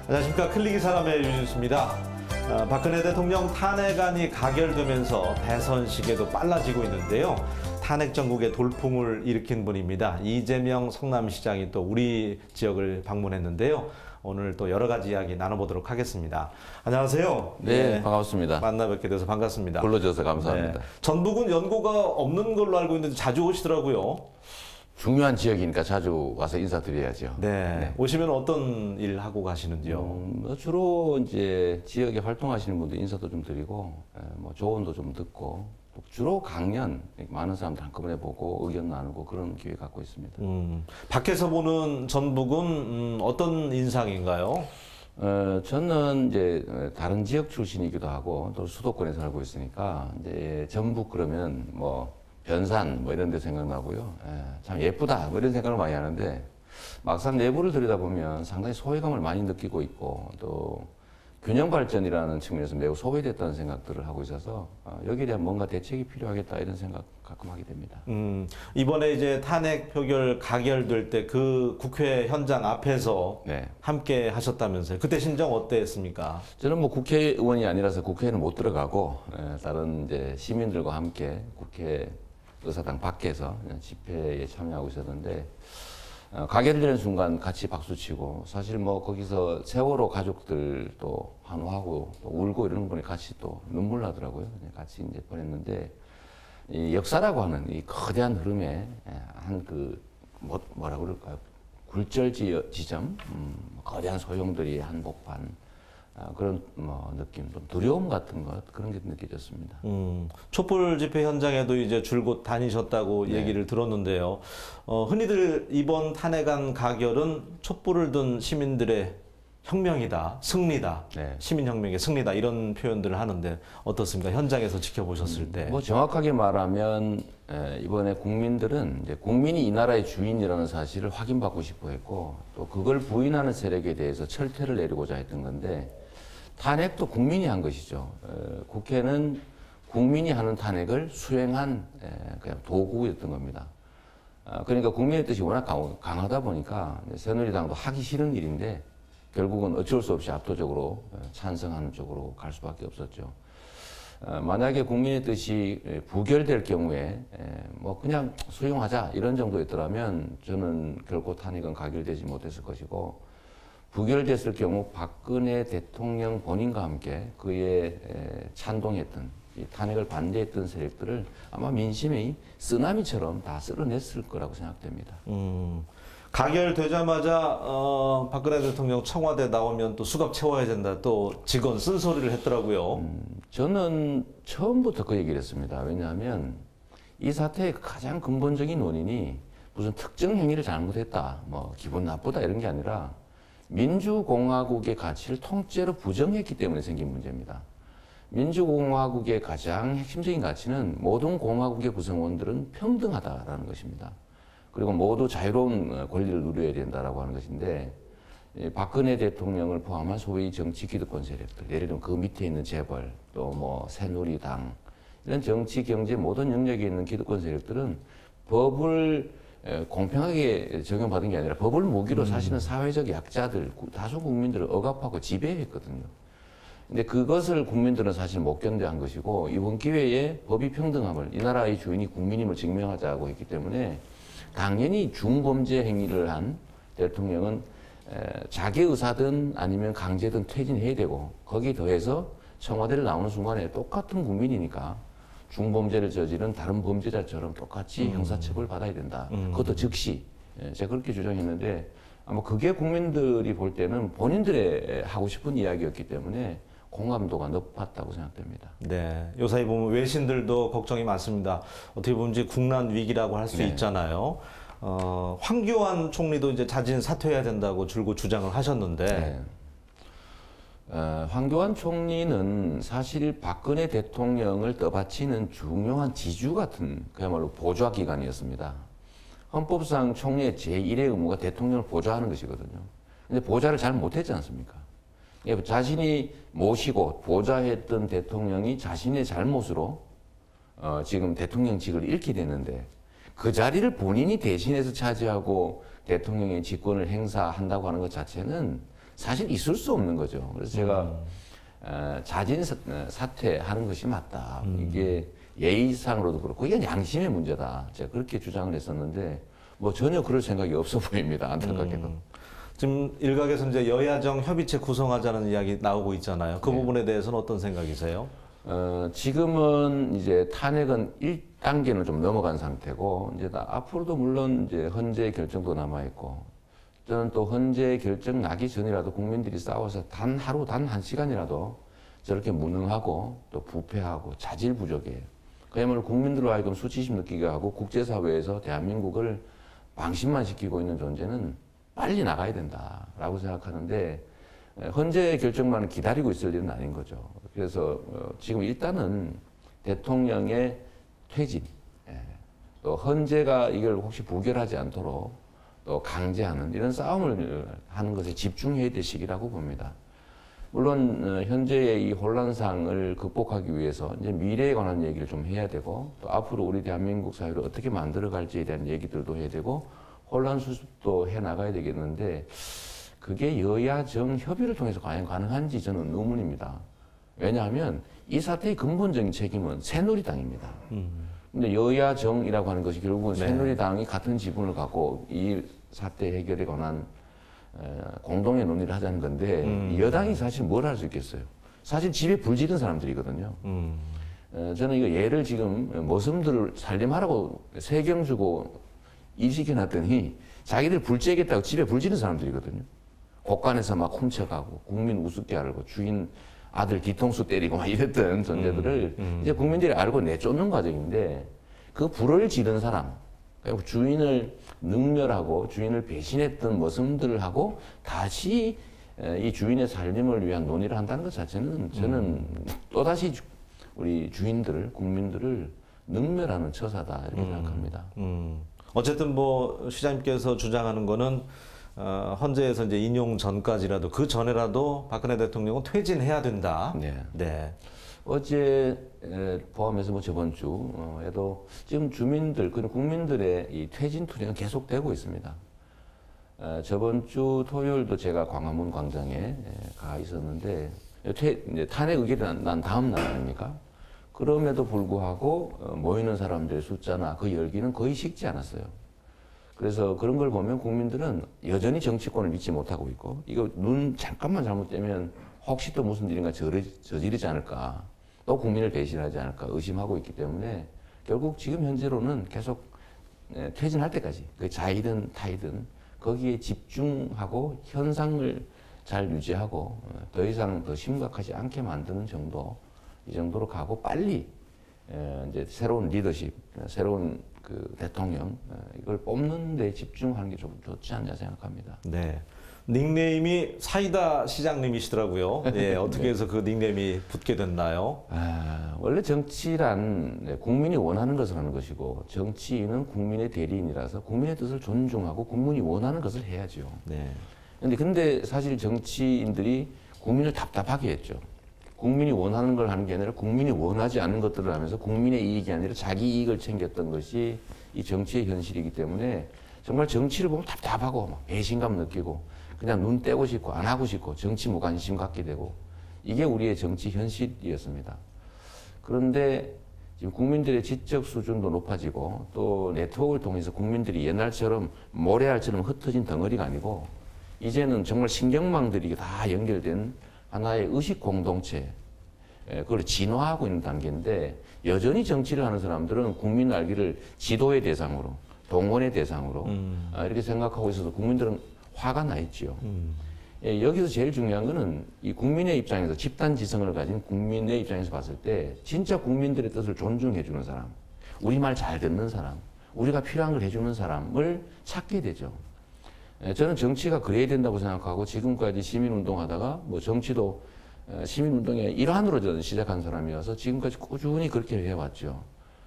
안녕하십니까. 클릭이 사람의 유진수입니다. 박근혜 대통령 탄핵안이 가결되면서 대선 시기도 빨라지고 있는데요. 탄핵 전국에 돌풍을 일으킨 분입니다. 이재명 성남시장이 또 우리 지역을 방문했는데요. 오늘 또 여러 가지 이야기 나눠보도록 하겠습니다. 안녕하세요. 네, 반갑습니다. 만나 뵙게 돼서 반갑습니다. 불러주셔서 감사합니다. 네. 전북은 연고가 없는 걸로 알고 있는데 자주 오시더라고요. 중요한 지역이니까 자주 와서 인사드려야죠. 네. 오시면 어떤 일 하고 가시는지요? 주로 이제 지역에 활동하시는 분들 인사도 좀 드리고, 뭐 조언도 좀 듣고, 주로 강연, 많은 사람들 한꺼번에 보고 의견 나누고 그런 기회 갖고 있습니다. 밖에서 보는 전북은 어떤 인상인가요? 저는 이제 다른 지역 출신이기도 하고 또 수도권에 살고 있으니까 이제 전북 그러면 뭐 변산 뭐 이런 데 생각나고요. 참 예쁘다 뭐 이런 생각을 많이 하는데 막상 내부를 들여다보면 상당히 소외감을 많이 느끼고 있고 또 균형 발전이라는 측면에서 매우 소외됐다는 생각들을 하고 있어서 여기에 대한 뭔가 대책이 필요하겠다 이런 생각 가끔 하게 됩니다. 이번에 이제 탄핵 표결 가결될 때 그 국회 현장 앞에서 네. 함께 하셨다면서요. 그때 심정 어땠습니까? 저는 뭐 국회의원이 아니라서 국회에는 못 들어가고 다른 이제 시민들과 함께 국회 의사당 밖에서 집회에 참여하고 있었는데 가결되는 순간 같이 박수치고 사실 뭐 거기서 세월호 가족들도 환호하고 또 울고 이러는 분이 같이 또 눈물 나더라고요. 같이 이제 보냈는데 이 역사라고 하는 이 거대한 흐름에 한 그 뭐라 그럴까요? 굴절 지점, 거대한 소용돌이의 한복판 그런 뭐 느낌, 좀 두려움 같은 것 그런 게 느껴졌습니다. 촛불 집회 현장에도 이제 줄곧 다니셨다고 네. 얘기를 들었는데요. 흔히들 이번 탄핵안 가결은 촛불을 든 시민들의 혁명이다, 승리다, 네. 시민혁명의 승리다 이런 표현들을 하는데 어떻습니까? 현장에서 지켜보셨을 때. 뭐 정확하게 말하면 이번에 국민들은 이제 국민이 이 나라의 주인이라는 사실을 확인받고 싶어 했고 또 그걸 부인하는 세력에 대해서 철퇴를 내리고자 했던 건데 탄핵도 국민이 한 것이죠. 국회는 국민이 하는 탄핵을 수행한 그냥 도구였던 겁니다. 그러니까 국민의 뜻이 워낙 강하다 보니까 새누리당도 하기 싫은 일인데 결국은 어쩔 수 없이 압도적으로 찬성하는 쪽으로 갈 수밖에 없었죠. 만약에 국민의 뜻이 부결될 경우에 뭐 그냥 수용하자 이런 정도였더라면 저는 결코 탄핵은 가결되지 못했을 것이고 부결됐을 경우 박근혜 대통령 본인과 함께 그에 찬동했던 이 탄핵을 반대했던 세력들을 아마 민심의 쓰나미처럼 다 쓸어냈을 거라고 생각됩니다. 가결되자마자 박근혜 대통령 청와대 나오면 또 수갑 채워야 된다. 또 직원 쓴소리를 했더라고요. 저는 처음부터 그 얘기를 했습니다. 왜냐하면 이 사태의 가장 근본적인 원인이 무슨 특정 행위를 잘못했다, 뭐 기분 나쁘다 이런 게 아니라 민주공화국의 가치를 통째로 부정했기 때문에 생긴 문제입니다. 민주공화국의 가장 핵심적인 가치는 모든 공화국의 구성원들은 평등하다라는 것입니다. 그리고 모두 자유로운 권리를 누려야 된다라고 하는 것인데 박근혜 대통령을 포함한 소위 정치 기득권 세력들, 예를 들면 그 밑에 있는 재벌, 또 뭐 새누리당 이런 정치, 경제 모든 영역에 있는 기득권 세력들은 법을 공평하게 적용받은 게 아니라 법을 무기로 사실은 사회적 약자들, 다수 국민들을 억압하고 지배했거든요. 근데 그것을 국민들은 사실 못 견뎌한 것이고 이번 기회에 법이 평등함을 이 나라의 주인이 국민임을 증명하자고 했기 때문에 당연히 중범죄 행위를 한 대통령은 자기 의사든 아니면 강제든 퇴진해야 되고 거기에 더해서 청와대를 나오는 순간에 똑같은 국민이니까 중범죄를 저지른 다른 범죄자처럼 똑같이 형사처벌 받아야 된다. 그것도 즉시. 제가 그렇게 주장했는데 아마 그게 국민들이 볼 때는 본인들의 하고 싶은 이야기였기 때문에 공감도가 높았다고 생각됩니다. 네, 요사이 보면 외신들도 걱정이 많습니다. 어떻게 보면 이제 국난 위기라고 할 수 네. 있잖아요. 황교안 총리도 이제 자진 사퇴해야 된다고 줄곧 주장을 하셨는데. 네. 황교안 총리는 사실 박근혜 대통령을 떠받치는 중요한 지주 같은 그야말로 보좌 기관이었습니다. 헌법상 총리의 제1의 의무가 대통령을 보좌하는 것이거든요. 근데 보좌를 잘 못했지 않습니까? 자신이 모시고 보좌했던 대통령이 자신의 잘못으로 지금 대통령직을 잃게 됐는데 그 자리를 본인이 대신해서 차지하고 대통령의 직권을 행사한다고 하는 것 자체는 사실 있을 수 없는 거죠. 그래서 제가 자진 사퇴하는 것이 맞다. 이게 예의상으로도 그렇고 이게 양심의 문제다. 제가 그렇게 주장을 했었는데 뭐 전혀 그럴 생각이 없어 보입니다. 안타깝게도. 지금 일각에서 이제 여야정 협의체 구성하자는 이야기 나오고 있잖아요. 그 부분에 대해서는 어떤 생각이세요? 지금은 이제 탄핵은 1단계는 좀 넘어간 상태고, 이제 앞으로도 물론 이제 헌재 결정도 남아있고, 저는 또 헌재 결정 나기 전이라도 국민들이 싸워서 단 하루, 단 한 시간이라도 저렇게 무능하고 또 부패하고 자질부족이에요. 그야말로 국민들로 하여금 수치심 느끼게 하고 국제사회에서 대한민국을 방심만 시키고 있는 존재는 빨리 나가야 된다라고 생각하는데, 헌재 결정만을 기다리고 있을 일은 아닌 거죠. 그래서 지금 일단은 대통령의 퇴진, 또 헌재가 이걸 혹시 부결하지 않도록 또 강제하는 이런 싸움을 하는 것에 집중해야 될 시기라고 봅니다. 물론 현재의 이 혼란상을 극복하기 위해서 이제 미래에 관한 얘기를 좀 해야 되고, 또 앞으로 우리 대한민국 사회를 어떻게 만들어갈지에 대한 얘기들도 해야 되고, 혼란 수습도 해 나가야 되겠는데, 그게 여야정 협의를 통해서 과연 가능한지 저는 의문입니다. 왜냐하면 이 사태의 근본적인 책임은 새누리당입니다. 근데 여야정이라고 하는 것이 결국은 새누리당이 같은 지분을 갖고 이 사태 해결에 관한 공동의 논의를 하자는 건데, 여당이 사실 뭘 할 수 있겠어요? 사실 집에 불 지른 사람들이거든요. 저는 이거 예를 지금 머슴들을 살림하라고 세경 주고 일 시켜놨더니 자기들 불 쬐겠다고 집에 불 지른 사람들이거든요. 곳간에서 막 훔쳐가고 국민 우습게 알고 주인 아들 뒤통수 때리고 막 이랬던 존재들을 이제 국민들이 알고 내쫓는 과정인데, 그 불을 지른 사람, 주인을 능멸하고 주인을 배신했던 머슴들하고 다시 이 주인의 살림을 위한 논의를 한다는 것 자체는 저는 또다시 우리 주인들을, 국민들을 능멸하는 처사다 이렇게 생각합니다. 어쨌든 뭐 시장님께서 주장하는 거는 헌재에서 이제 인용 전까지라도, 그 전에라도 박근혜 대통령은 퇴진해야 된다. 네. 네. 어제 포함해서 뭐 저번 주에도 지금 주민들, 그리고 국민들의 이 퇴진 투쟁은 계속되고 있습니다. 저번 주 토요일도 제가 광화문 광장에 가 있었는데, 이제 탄핵 의결이 난 다음 날 아닙니까? 그럼에도 불구하고 모이는 사람들의 숫자나 그 열기는 거의 식지 않았어요. 그래서 그런 걸 보면 국민들은 여전히 정치권을 믿지 못하고 있고, 이거 눈 잠깐만 잘못되면 혹시 또 무슨 일인가 저지르지 않을까, 또 국민을 배신하지 않을까 의심하고 있기 때문에 결국 지금 현재로는 계속 퇴진할 때까지, 그 자이든 타이든 거기에 집중하고 현상을 잘 유지하고 더 이상 더 심각하지 않게 만드는 정도, 이 정도로 가고 빨리 이제 새로운 리더십, 새로운 그 대통령, 이걸 뽑는 데 집중하는 게 좀 좋지 않냐 생각합니다. 네. 닉네임이 사이다 시장님이시더라고요. 예, 어떻게 해서 그 닉네임이 붙게 됐나요? 원래 정치란 국민이 원하는 것을 하는 것이고, 정치인은 국민의 대리인이라서 국민의 뜻을 존중하고 국민이 원하는 것을 해야죠. 네. 근데 사실 정치인들이 국민을 답답하게 했죠. 국민이 원하는 걸 하는 게 아니라 국민이 원하지 않는 것들을 하면서 국민의 이익이 아니라 자기 이익을 챙겼던 것이 이 정치의 현실이기 때문에 정말 정치를 보면 답답하고 배신감 느끼고 그냥 눈 떼고 싶고 안 하고 싶고 정치 무관심 갖게 되고, 이게 우리의 정치 현실이었습니다. 그런데 지금 국민들의 지적 수준도 높아지고, 또 네트워크를 통해서 국민들이 옛날처럼 모래알처럼 흩어진 덩어리가 아니고, 이제는 정말 신경망들이 다 연결된 하나의 의식 공동체, 그걸 진화하고 있는 단계인데, 여전히 정치를 하는 사람들은 국민 알기를 지도의 대상으로, 동원의 대상으로 이렇게 생각하고 있어서 국민들은 화가 나 있지요. 여기서 제일 중요한 거는 이 국민의 입장에서, 집단 지성을 가진 국민의 입장에서 봤을 때 진짜 국민들의 뜻을 존중해 주는 사람, 우리말 잘 듣는 사람, 우리가 필요한 걸 해주는 사람을 찾게 되죠. 저는 정치가 그래야 된다고 생각하고, 지금까지 시민운동 하다가 뭐 정치도 시민운동의 일환으로 저는 시작한 사람이어서 지금까지 꾸준히 그렇게 해왔죠.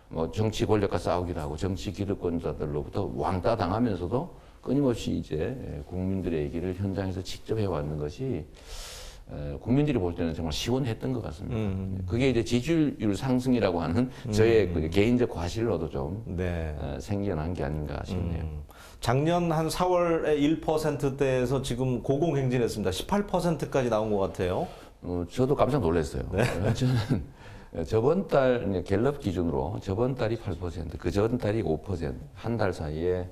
뭐 정치 권력과 싸우기도 하고 정치 기득권자들로부터 왕따 당하면서도 끊임없이 이제 국민들의 얘기를 현장에서 직접 해왔는 것이 국민들이 볼 때는 정말 시원했던 것 같습니다. 그게 이제 지지율 상승이라고 하는 저의 그 개인적 과실로도 좀 네. 생겨난 게 아닌가 싶네요. 작년 한 4월에 1%대에서 지금 고공행진했습니다. 18%까지 나온 것 같아요. 저도 깜짝 놀랐어요. 저는 저번 달 이제 갤럽 기준으로 저번 달이 8%, 그 전 달이 5%, 한 달 사이에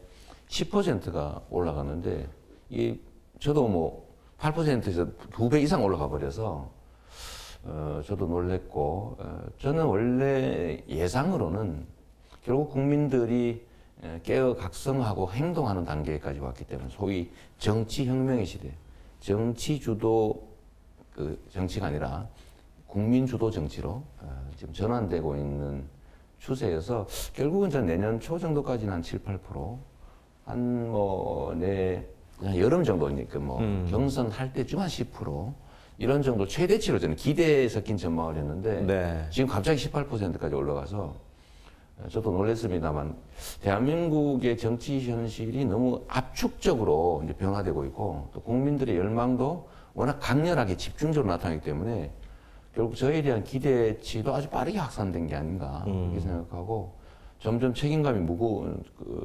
10%가 올라갔는데 저도 뭐 8%에서 2배 이상 올라가 버려서 저도 놀랬고 저는 원래 예상으로는 결국 국민들이 깨어 각성하고 행동하는 단계까지 왔기 때문에 소위 정치 혁명의 시대, 정치 주도 그 정치가 아니라 국민 주도 정치로 지금 전환되고 있는 추세여서 결국은 전 내년 초 정도까지는 한 7, 8%, 그냥 여름 정도니까 뭐 경선 할 때쯤 한 10% 이런 정도 최대치로 저는 기대에 섞인 전망을 했는데 네. 지금 갑자기 18%까지 올라가서 저도 놀랐습니다만 대한민국의 정치 현실이 너무 압축적으로 이제 변화되고 있고 또 국민들의 열망도 워낙 강렬하게 집중적으로 나타나기 때문에 결국 저에 대한 기대치도 아주 빠르게 확산된 게 아닌가 이렇게 생각하고 점점 책임감이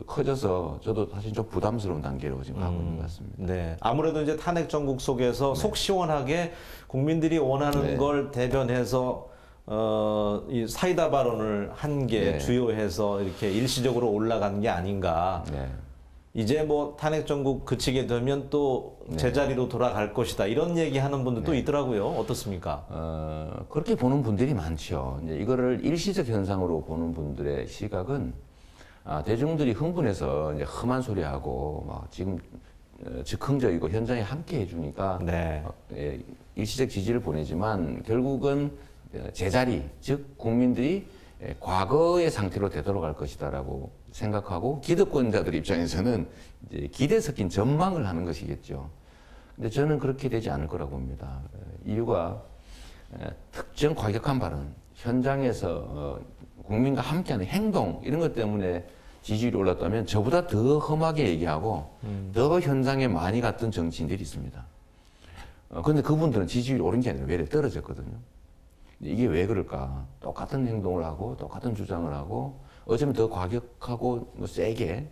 커져서 저도 사실 좀 부담스러운 단계로 지금 가고 있는 것 같습니다. 네. 아무래도 이제 탄핵 정국 속에서 속 시원하게 국민들이 원하는 걸 대변해서 이 사이다 발언을 한 게 주요해서 이렇게 일시적으로 올라간 게 아닌가. 이제 뭐 탄핵 정국 그치게 되면 또 제자리로 돌아갈 것이다. 이런 얘기하는 분들도 있더라고요. 어떻습니까? 그렇게 보는 분들이 많죠. 이제 이거를 일시적 현상으로 보는 분들의 시각은 대중들이 흥분해서 이제 험한 소리하고 막 지금 즉흥적이고 현장에 함께 해주니까 일시적 지지를 보내지만 결국은 제자리, 즉 국민들이 과거의 상태로 되돌아갈 것이다라고 생각하고 기득권자들 입장에서는 이제 기대 섞인 전망을 하는 것이겠죠. 근데 저는 그렇게 되지 않을 거라고 봅니다. 이유가 특정 과격한 발언, 현장에서 국민과 함께하는 행동 이런 것 때문에 지지율이 올랐다면 저보다 더 험하게 얘기하고 더 현장에 많이 갔던 정치인들이 있습니다. 그런데 그분들은 지지율이 오른 게 아니라 외래 떨어졌거든요. 이게 왜 그럴까? 똑같은 행동을 하고 똑같은 주장을 하고 어쩌면 더 과격하고 세게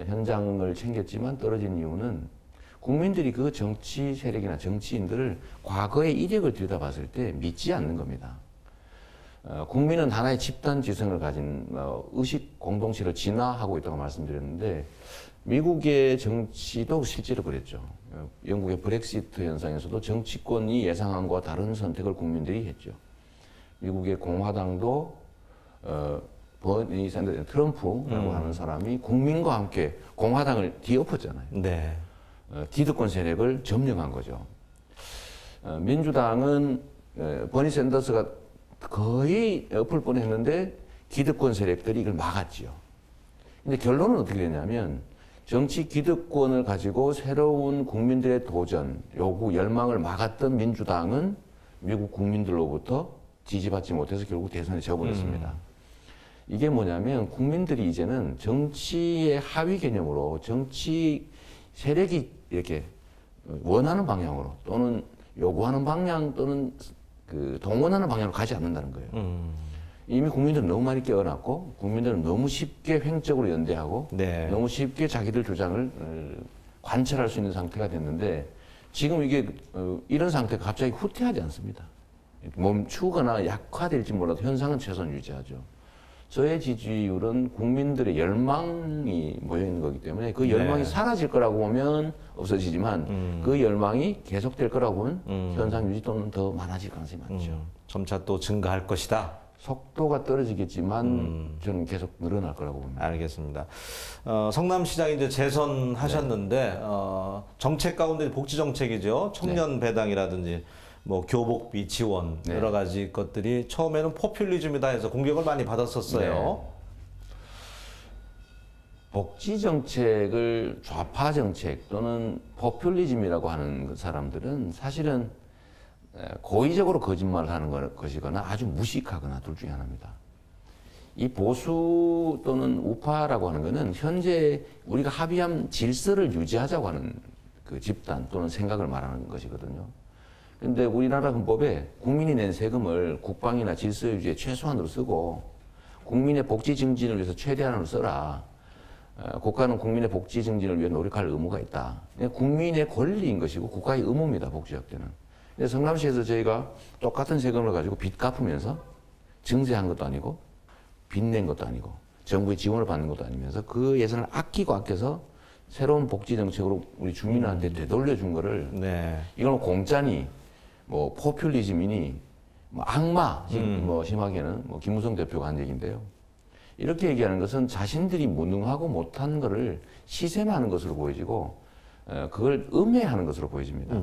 현장을 챙겼지만 떨어진 이유는 국민들이 그 정치 세력이나 정치인들을 과거의 이력을 들여다봤을 때 믿지 않는 겁니다. 국민은 하나의 집단 지성을 가진 의식 공동체를 진화하고 있다고 말씀드렸는데 미국의 정치도 실제로 그랬죠. 영국의 브렉시트 현상에서도 정치권이 예상한 것과 다른 선택을 국민들이 했죠. 미국의 공화당도 버니 샌더스 트럼프라고 하는 사람이 국민과 함께 공화당을 뒤엎었잖아요. 기득권 세력을 점령한 거죠. 민주당은 버니 샌더스가 거의 엎을 뻔했는데 기득권 세력들이 이걸 막았지요. 근데 결론은 어떻게 되냐면 정치 기득권을 가지고 새로운 국민들의 도전, 요구, 열망을 막았던 민주당은 미국 국민들로부터 지지받지 못해서 결국 대선에 져버렸습니다. 이게 뭐냐면 국민들이 이제는 정치의 하위 개념으로 정치 세력이 이렇게 원하는 방향으로 또는 요구하는 방향 또는 그 동원하는 방향으로 가지 않는다는 거예요. 이미 국민들은 너무 많이 깨어났고 국민들은 너무 쉽게 횡적으로 연대하고 너무 쉽게 자기들 주장을 관철할 수 있는 상태가 됐는데 지금 이게 이런 상태가 갑자기 후퇴하지 않습니다. 멈추거나 약화될지 몰라도 현상은 최소한 유지하죠. 저의 지지율은 국민들의 열망이 모여있는 거기 때문에 그 열망이 사라질 거라고 보면 없어지지만 그 열망이 계속될 거라고 보면 현상 유지 또는 더 많아질 가능성이 많죠. 점차 또 증가할 것이다. 속도가 떨어지겠지만 저는 계속 늘어날 거라고 봅니다. 알겠습니다. 성남시장 이제 재선하셨는데 정책 가운데 복지 정책이죠. 청년 배당이라든지 뭐 교복비 지원 여러 가지 것들이 처음에는 포퓰리즘이다 해서 공격을 많이 받았었어요. 복지 정책을 좌파 정책 또는 포퓰리즘이라고 하는 사람들은 사실은 고의적으로 거짓말을 하는 것이거나 아주 무식하거나 둘 중에 하나입니다. 이 보수 또는 우파라고 하는 것은 현재 우리가 합의한 질서를 유지하자고 하는 그 집단 또는 생각을 말하는 것이거든요. 근데 우리나라 헌법에 국민이 낸 세금을 국방이나 질서 유지에 최소한으로 쓰고 국민의 복지 증진을 위해서 최대한으로 써라. 국가는 국민의 복지 증진을 위해 노력할 의무가 있다. 국민의 권리인 것이고 국가의 의무입니다. 복지 확대는. 근데 성남시에서 저희가 똑같은 세금을 가지고 빚 갚으면서 증세한 것도 아니고 빚 낸 것도 아니고 정부의 지원을 받는 것도 아니면서 그 예산을 아껴서 새로운 복지 정책으로 우리 주민한테 되돌려준 거를 네. 이건 공짜니 뭐 포퓰리즘이니 뭐 악마 뭐 심하게는 뭐 김무성 대표가 한 얘기인데요. 이렇게 얘기하는 것은 자신들이 무능하고 못한 거를 시샘하는 것으로 보여지고 그걸 음해하는 것으로 보여집니다.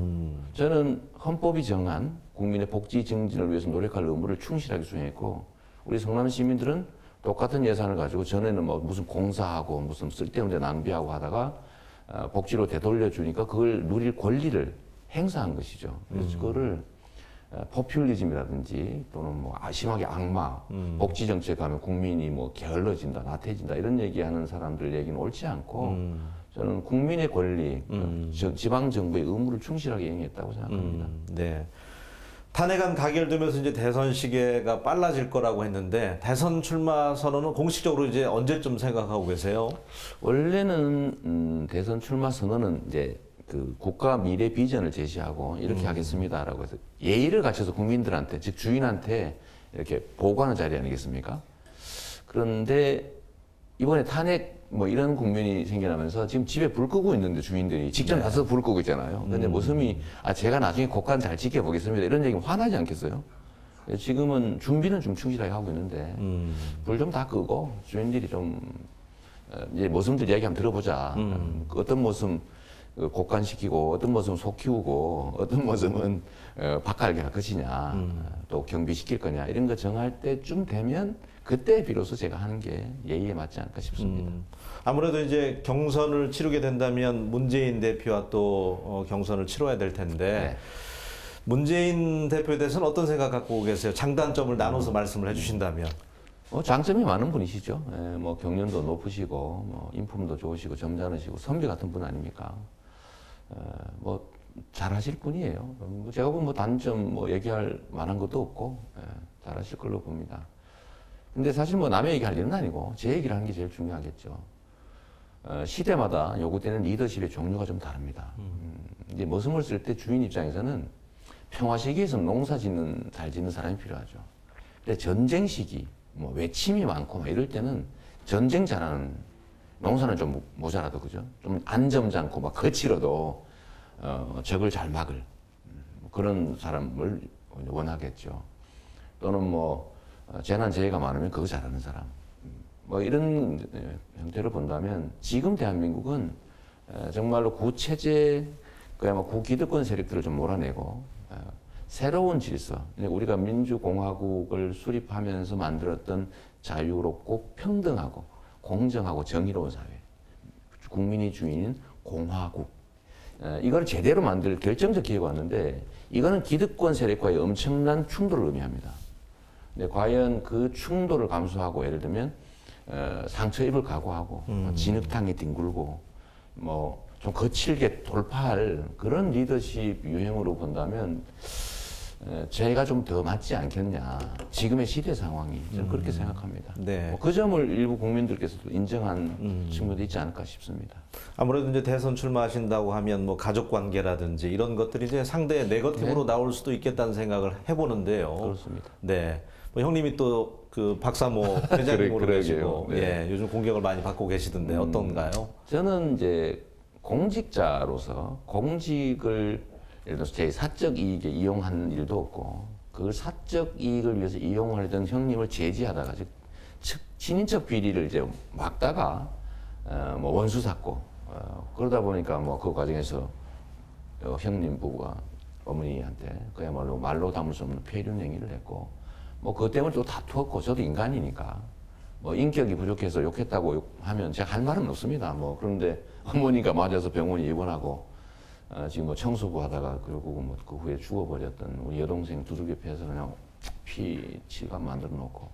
저는 헌법이 정한 국민의 복지 증진을 위해서 노력할 의무를 충실하게 수행했고 우리 성남 시민들은 똑같은 예산을 가지고 전에는 뭐 무슨 공사하고 무슨 쓸데없는 데 낭비하고 하다가 복지로 되돌려주니까 그걸 누릴 권리를 행사한 것이죠. 그래서 그거를 포퓰리즘이라든지 또는 뭐 심하게 악마, 복지 정책 하면 국민이 뭐 게을러진다, 나태해진다 이런 얘기하는 사람들 얘기는 옳지 않고 저는 국민의 권리, 지방 정부의 의무를 충실하게 이행했다고 생각합니다. 네. 탄핵안 가결되면서 이제 대선 시기가 빨라질 거라고 했는데 대선 출마 선언은 공식적으로 이제 언제쯤 생각하고 계세요? 원래는 대선 출마 선언은 이제 그 국가 미래 비전을 제시하고 이렇게 하겠습니다라고 해서 예의를 갖춰서 국민들한테 즉 주인한테 이렇게 보고하는 자리 아니겠습니까? 그런데 이번에 탄핵 뭐 이런 국면이 생겨나면서 지금 집에 불 끄고 있는데 주인들이 직접 가서 불 끄고 있잖아요. 근데 모습이 제가 나중에 국간 잘 지켜보겠습니다 이런 얘기면 화나지 않겠어요? 지금은 준비는 좀 충실하게 하고 있는데 불 좀 다 끄고 주인들이 좀 이제 모습들 얘기 한번 들어보자. 어떤 모습 곡간시키고 어떤 모습은 속 키우고 어떤 모습은 바깥에 갈 것이냐 또 경비시킬 거냐 이런 거 정할 때쯤 되면 그때 비로소 제가 하는 게 예의에 맞지 않을까 싶습니다. 아무래도 이제 경선을 치르게 된다면 문재인 대표와 또 경선을 치러야 될 텐데 네. 문재인 대표에 대해서는 어떤 생각 갖고 계세요? 장단점을 나눠서 말씀을 해주신다면. 장점이 많은 분이시죠. 뭐 경륜도 높으시고 뭐 인품도 좋으시고 점잖으시고 선비 같은 분 아닙니까? 뭐 잘하실 분이에요. 제가 보면 뭐 단점 뭐 얘기할 만한 것도 없고 잘하실 걸로 봅니다. 근데 사실 뭐 남의 얘기할 일은 아니고 제 얘기를 하는 게 제일 중요하겠죠. 시대마다 요구되는 리더십의 종류가 좀 다릅니다. 이제 머슴을 쓸 때 주인 입장에서는 평화 시기에서는 농사 잘 짓는 사람이 필요하죠. 근데 전쟁 시기, 뭐 외침이 많고 막 이럴 때는 전쟁 잘하는 농사는 좀 모자라도 그죠? 좀 안점잖고 막 거칠어도 적을 잘 막을 그런 사람을 원하겠죠. 또는 뭐 재난재해가 많으면 그거 잘하는 사람. 뭐 이런 형태로 본다면 지금 대한민국은 정말로 구체제 그야말로 구기득권 세력들을 좀 몰아내고 새로운 질서, 우리가 민주공화국을 수립하면서 만들었던 자유롭고 평등하고 공정하고 정의로운 사회, 국민이 주인인 공화국, 이걸 제대로 만들 결정적 기회가 왔는데 이거는 기득권 세력과의 엄청난 충돌을 의미합니다. 근데 과연 그 충돌을 감수하고 예를 들면 상처 입을 각오하고 진흙탕에 뒹굴고 뭐 좀 거칠게 돌파할 그런 리더십 유형으로 본다면 제가 좀 더 맞지 않겠냐. 지금의 시대 상황이 저는 그렇게 생각합니다. 네. 그 점을 일부 국민들께서도 인정한 측면도 있지 않을까 싶습니다. 아무래도 이제 대선 출마하신다고 하면 뭐 가족 관계라든지 이런 것들이 이제 상대의 네거티브로 나올 수도 있겠다는 생각을 해보는데요. 그렇습니다. 네. 뭐 형님이 또 그 박사모 회장님으로 계시고 네. 예, 요즘 공격을 많이 받고 계시던데 어떤가요? 저는 이제 공직자로서 공직을 예를 들어서 제 사적 이익에 이용한 일도 없고 그걸 사적 이익을 위해서 이용하려던 형님을 제지하다가 즉 친인척 비리를 이제 막다가 뭐 원수 샀고 그러다 보니까 뭐 그 과정에서 형님 부부가 어머니한테 그야말로 말로 담을 수 없는 폐륜 행위를 했고 뭐 그것 때문에 또 다투었고 저도 인간이니까 뭐 인격이 부족해서 욕했다고 하면 제가 할 말은 없습니다. 뭐 그런데 어머니가 맞아서 병원에 입원하고 지금 뭐 청소부 하다가 그리고 뭐 그 후에 죽어버렸던 우리 여동생 두들겨 패서 그냥 피칠감 만들어 놓고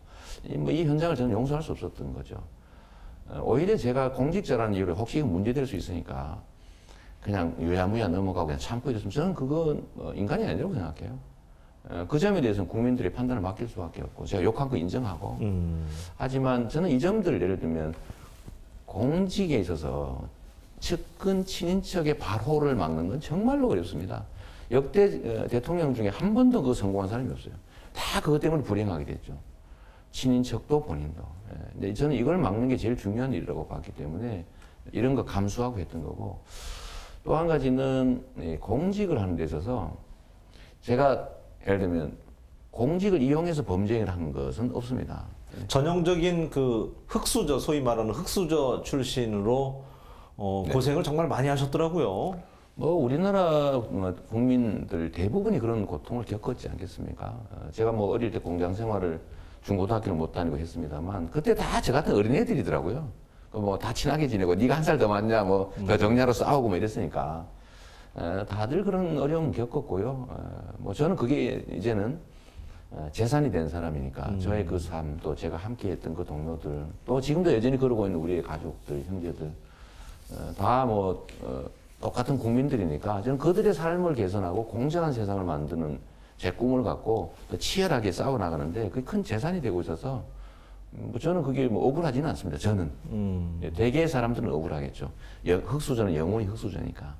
뭐 이 현장을 저는 용서할 수 없었던 거죠. 오히려 제가 공직자라는 이유로 혹시 문제될 수 있으니까 그냥 유야무야 넘어가고 그냥 참고 있었으면 저는 그건 인간이 아니라고 생각해요. 그 점에 대해서는 국민들의 판단을 맡길 수밖에 없고 제가 욕한 거 인정하고 하지만 저는 이 점들 예를 들면 공직에 있어서 측근 친인척의 발호를 막는 건 정말로 어렵습니다. 역대 대통령 중에 한 번도 그 성공한 사람이 없어요. 다 그것 때문에 불행하게 됐죠. 친인척도 본인도. 근데 저는 이걸 막는 게 제일 중요한 일이라고 봤기 때문에 이런 거 감수하고 했던 거고 또 한 가지는 공직을 하는 데 있어서 제가 예를 들면 공직을 이용해서 범죄를 한 것은 없습니다. 전형적인 그 흑수저, 소위 말하는 흑수저 출신으로 고생을 정말 많이 하셨더라고요. 뭐 우리나라 국민들 대부분이 그런 고통을 겪었지 않겠습니까? 제가 뭐 어릴 때 공장 생활을 중고등학교를 못 다니고 했습니다만 그때 다 저 같은 어린애들이더라고요. 뭐 다 친하게 지내고 네가 한 살 더 많냐 뭐 더 정냐로 싸우고 뭐 이랬으니까 다들 그런 어려움 겪었고요. 뭐 저는 그게 이제는 재산이 된 사람이니까 저의 그 삶 또 제가 함께했던 그 동료들 또 지금도 여전히 그러고 있는 우리의 가족들 형제들 다 뭐 똑같은 국민들이니까 저는 그들의 삶을 개선하고 공정한 세상을 만드는 제 꿈을 갖고 치열하게 싸워 나가는데 그게 큰 재산이 되고 있어서 뭐 저는 그게 뭐 억울하지는 않습니다. 저는 대개의 사람들은 억울하겠죠. 흑수저는 영원히 흑수저니까.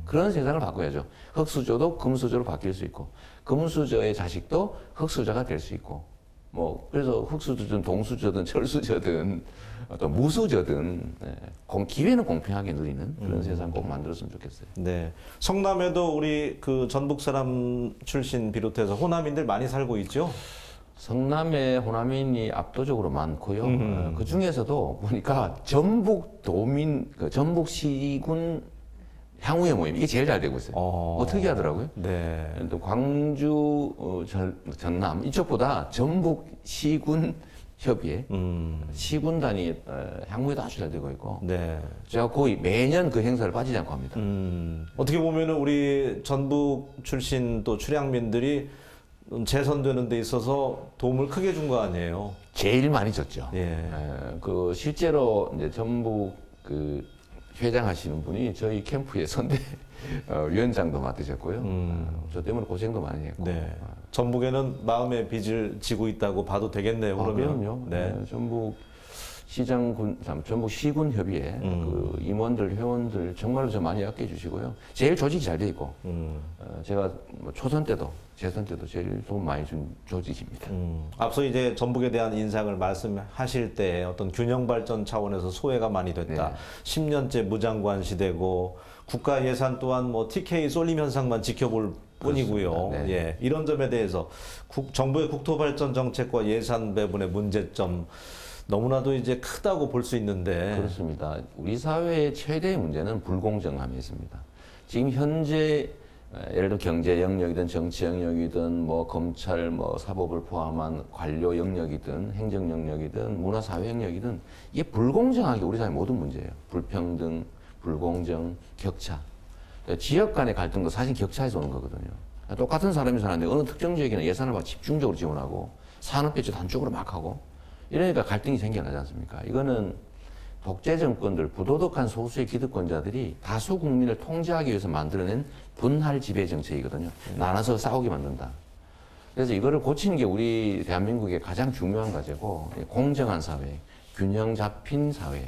그런 세상을 바꿔야죠. 흑수저도 금수저로 바뀔 수 있고 금수저의 자식도 흑수저가 될 수 있고 뭐 그래서 흑수저든 동수저든 철수저든 어떤 무수저든 기회는 공평하게 누리는 그런 세상 꼭 만들었으면 좋겠어요. 네, 성남에도 우리 그 전북 사람 출신 비롯해서 호남인들 많이 살고 있죠. 성남에 호남인이 압도적으로 많고요. 그 중에서도 보니까 전북 도민, 전북 시군 향후의 모임 이게 제일 잘 되고 있어요. 특이하더라고요. 네. 또 광주, 전남 이쪽보다 전북 시군 협의회 시군 단위 향후에도 아주 잘 되고 있고. 네. 제가 거의 매년 그 행사를 빠지지 않고 합니다. 어떻게 보면은 우리 전북 출신 또 출향민들이 재선되는 데 있어서 도움을 크게 준 거 아니에요? 제일 많이 줬죠. 예. 그 실제로 이제 전북 그 회장하시는 분이 저희 캠프의 선대 위원장도 맡으셨고요. 저 때문에 고생도 많이 했고. 네. 전북에는 마음의 빚을 지고 있다고 봐도 되겠네요. 그러면. 그럼요. 네. 전북 시장군, 전북 시군 협의회 그 임원들, 회원들 정말로 저 많이 아껴주시고요. 제일 조직이 잘 돼 있고. 제가 뭐 초선 때도 재선 때도 제일 도움 많이 준 조직입니다. 앞서 이제 전북에 대한 인상을 말씀하실 때 어떤 균형 발전 차원에서 소외가 많이 됐다. 네. 10년째 무장관 시대고 국가 예산 또한 뭐 TK 쏠림 현상만 지켜볼 뿐이고요. 네. 예, 이런 점에 대해서 정부의 국토 발전 정책과 예산 배분의 문제점 너무나도 이제 크다고 볼 수 있는데. 그렇습니다. 우리 사회의 최대의 문제는 불공정함이 있습니다. 지금 현재 예를 들어 경제 영역이든 정치 영역이든 뭐 검찰 뭐 사법을 포함한 관료 영역이든 행정 영역이든 문화 사회 영역이든 이게 불공정하게 우리 사회 모든 문제예요. 불평등, 불공정, 격차. 지역 간의 갈등도 사실 격차에서 오는 거거든요. 똑같은 사람이 사는데 어느 특정 지역에는 예산을 막 집중적으로 지원하고 산업 배치도 한쪽으로 막 하고 이러니까 갈등이 생겨나지 않습니까? 이거는 독재 정권들, 부도덕한 소수의 기득권자들이 다수 국민을 통제하기 위해서 만들어낸 분할 지배 정책이거든요. 나눠서 싸우게 만든다. 그래서 이거를 고치는 게 우리 대한민국의 가장 중요한 과제고 공정한 사회, 균형 잡힌 사회.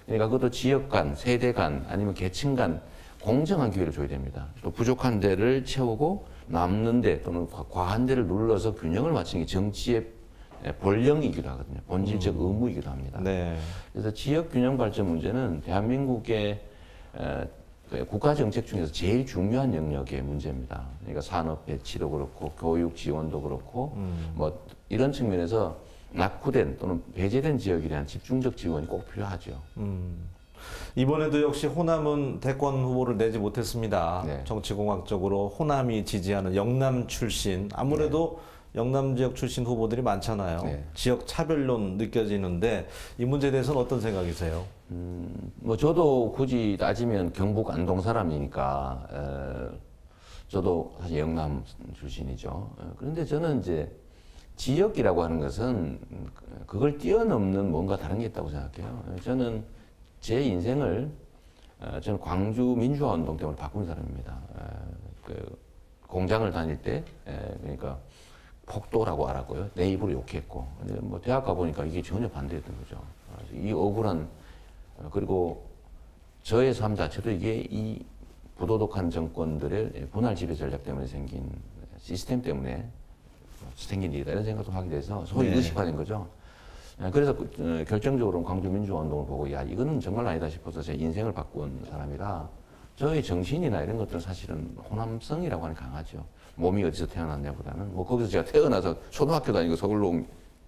그러니까 그것도 지역 간, 세대 간, 아니면 계층 간 공정한 기회를 줘야 됩니다. 또 부족한 데를 채우고 남는 데 또는 과한 데를 눌러서 균형을 맞추는 게 정치의 본령이기도 하거든요. 본질적 의무이기도 합니다. 네. 그래서 지역 균형 발전 문제는 대한민국의 국가 정책 중에서 제일 중요한 영역의 문제입니다. 그러니까 산업 배치도 그렇고 교육 지원도 그렇고 뭐 이런 측면에서 낙후된 또는 배제된 지역에 대한 집중적 지원이 꼭 필요하죠. 이번에도 역시 호남은 대권 후보를 내지 못했습니다. 네. 정치공학적으로 호남이 지지하는 영남 출신 아무래도 영남 지역 출신 후보들이 많잖아요. 네. 지역 차별론 느껴지는데 이 문제에 대해서는 어떤 생각이세요? 뭐 저도 굳이 따지면 경북 안동 사람이니까 저도 사실 영남 출신이죠. 그런데 저는 이제 지역이라고 하는 것은 그걸 뛰어넘는 뭔가 다른 게 있다고 생각해요. 저는 제 인생을 저는 광주 민주화 운동 때문에 바꾼 사람입니다. 그 공장을 다닐 때 그러니까 폭도라고 알았고요. 내 입으로 욕했고. 근데 뭐 대학 가보니까 이게 전혀 반대였던 거죠. 이 억울한 그리고 저의 삶 자체도 이게 이 부도덕한 정권들의 분할 지배 전략 때문에 생긴 시스템 때문에 생긴 일이다 이런 생각도 하게 돼서 소위 의식화된 거죠. 그래서 결정적으로 광주 민주화 운동을 보고 야 이거는 정말 아니다 싶어서 제 인생을 바꾼 사람이라 저의 정신이나 이런 것들은 사실은 호남성이라고 하는 강하죠. 몸이 어디서 태어났냐보다는 뭐 거기서 제가 태어나서 초등학교 다니고 서울로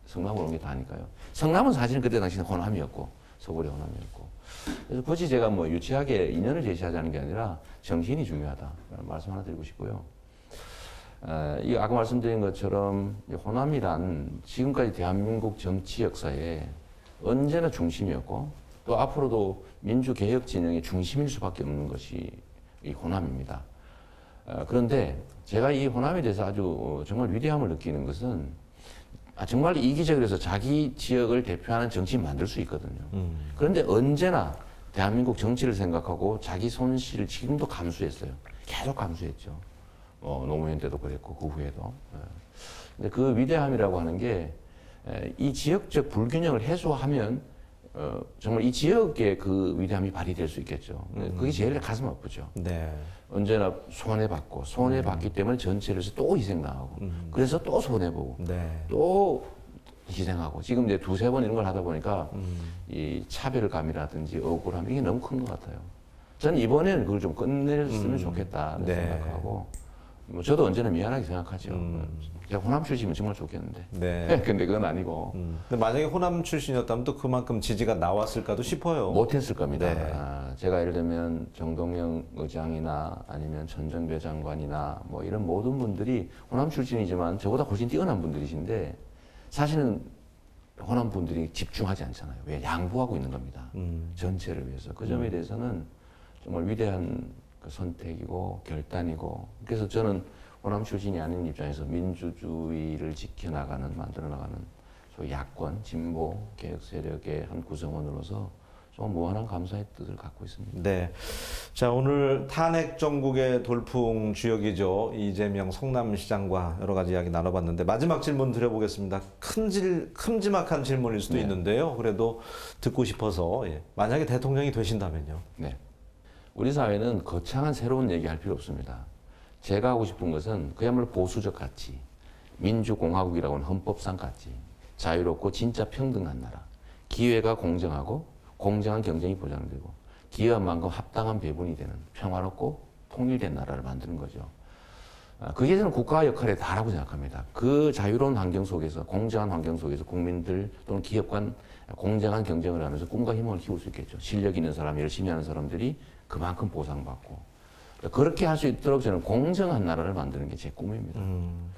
성남으로 온 게 다니까요. 성남은 사실은 그때 당시는 호남이었고 서울이 호남이었고 그래서 굳이 제가 뭐 유치하게 인연을 제시하자는 게 아니라 정신이 중요하다라는 말씀 하나 드리고 싶고요. 이 아까 말씀드린 것처럼 호남이란 지금까지 대한민국 정치 역사에 언제나 중심이었고 또 앞으로도 민주개혁 진영의 중심일 수밖에 없는 것이 이 호남입니다. 그런데 제가 이 호남에 대해서 아주 정말 위대함을 느끼는 것은 정말 이기적으로 해서 자기 지역을 대표하는 정치인 만들 수 있거든요. 그런데 언제나 대한민국 정치를 생각하고 자기 손실을 지금도 감수했어요. 계속 감수했죠. 노무현 때도 그랬고 그 후에도. 근데 그 위대함이라고 하는 게 이 지역적 불균형을 해소하면 정말 이 지역의 그 위대함이 발휘될 수 있겠죠. 그게 제일 가슴 아프죠. 네. 언제나 손해받고 손해받기 때문에 전체를 해서 또 희생당하고 그래서 또 손해보고 네. 또 희생하고 지금 이제 두세 번 이런 걸 하다 보니까 이 차별감이라든지 억울함 이게 너무 큰 것 같아요. 저는 이번에는 그걸 좀 끝냈으면 좋겠다는 생각하고 뭐 저도 언제나 미안하게 생각하죠. 제가 호남 출신이면 정말 좋겠는데. 네. 근데 그건 아니고. 근데 만약에 호남 출신이었다면 또 그만큼 지지가 나왔을까도 싶어요. 못했을 겁니다. 네. 제가 예를 들면 정동영 의장이나 아니면 전정배 장관이나 뭐 이런 모든 분들이 호남 출신이지만 저보다 훨씬 뛰어난 분들이신데 사실은 호남 분들이 집중하지 않잖아요. 왜? 양보하고 있는 겁니다. 전체를 위해서. 그 점에 대해서는 정말 위대한 그 선택이고 결단이고 그래서 저는 호남 출신이 아닌 입장에서 민주주의를 지켜나가는 만들어나가는 소위 야권 진보 개혁 세력의 한 구성원으로서 좀 무한한 감사의 뜻을 갖고 있습니다. 네. 자, 오늘 탄핵 정국의 돌풍 주역이죠. 이재명 성남시장과 여러 가지 이야기 나눠봤는데 마지막 질문 드려보겠습니다. 큼지막한 질문일 수도 있는데요. 그래도 듣고 싶어서 만약에 대통령이 되신다면요. 네. 우리 사회는 거창한 새로운 얘기할 필요 없습니다. 제가 하고 싶은 것은 그야말로 보수적 가치, 민주공화국이라고 하는 헌법상 가치, 자유롭고 진짜 평등한 나라, 기회가 공정하고 공정한 경쟁이 보장되고 기회한 만큼 합당한 배분이 되는 평화롭고 통일된 나라를 만드는 거죠. 그게 저는 국가 역할에 다라고 생각합니다. 그 자유로운 환경 속에서 공정한 환경 속에서 국민들 또는 기업 간 공정한 경쟁을 하면서 꿈과 희망을 키울 수 있겠죠. 실력 있는 사람, 열심히 하는 사람들이 그만큼 보상받고 그렇게 할 수 있도록 저는 공정한 나라를 만드는 게 제 꿈입니다.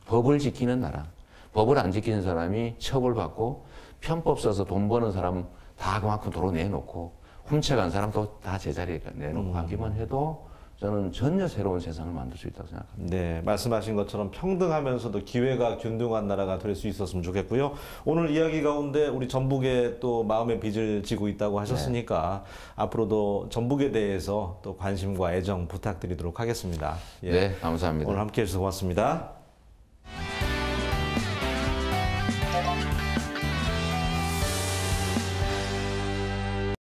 법을 지키는 나라. 법을 안 지키는 사람이 처벌받고 편법 써서 돈 버는 사람 다 그만큼 도로 내놓고 훔쳐간 사람도 다 제자리에 내놓고 하기만 해도 저는 전혀 새로운 세상을 만들 수 있다고 생각합니다. 네, 말씀하신 것처럼 평등하면서도 기회가 균등한 나라가 될 수 있었으면 좋겠고요. 오늘 이야기 가운데 우리 전북에 또 마음의 빚을 지고 있다고 하셨으니까 앞으로도 전북에 대해서 또 관심과 애정 부탁드리도록 하겠습니다. 네, 감사합니다. 오늘 함께해 주셔서 고맙습니다.